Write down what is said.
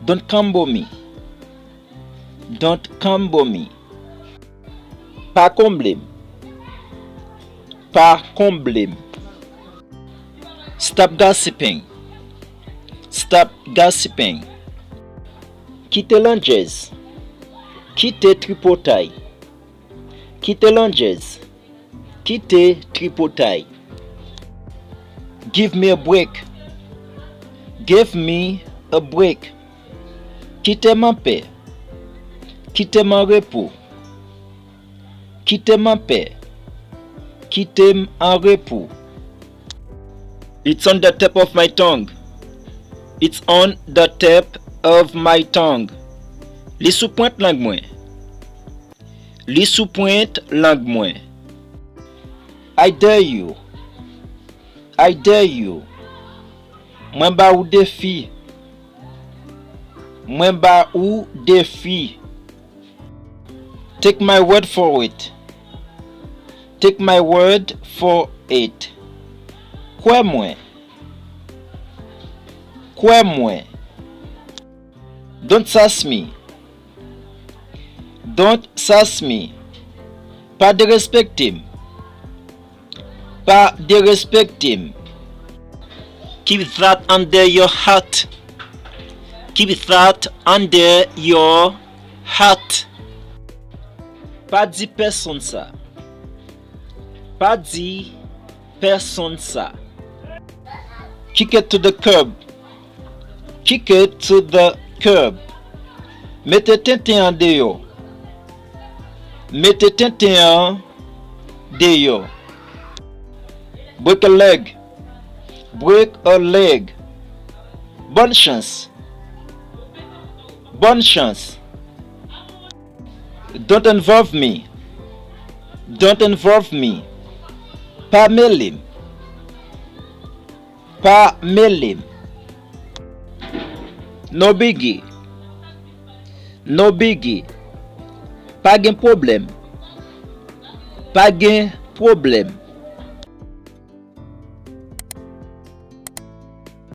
Don't combo me. Don't combo me. Pas combler. Pas combler. Stop gossiping. Stop gossiping. Quittez l'anglaise. Quittez tripotaille. Quittez l'anglaise. Quittez tripotaille. Give me a break. Give me a break. Quittez ma paix. Quittez mon repos. Quittez ma paix. Quittez en repos. It's on the tip of my tongue. It's on the tip of my tongue. Li sous pointe langue moi. Li sous pointe langue moi. I dare you. I dare you. Mwen ba ou défi. Mwen ba ou défi. Take my word for it. Take my word for it. Kwe mwen. Kwe mwen. Don't sass me. Don't sass me. Pas de respect him. Pas de respect him. Keep that under your hat. Keep that under your hat. Pas di personne ça. Pas di personne ça. Kick it to the curb. Kick it to the curb. Mettez tintin en dehors. Mettez tintin en dehors. Break a leg. Break a leg. Bonne chance. Bonne chance. Don't involve me. Don't involve me. Pas mêler. Pas mêler. No biggie. No biggie. Pas gen problème. Pas gen problème.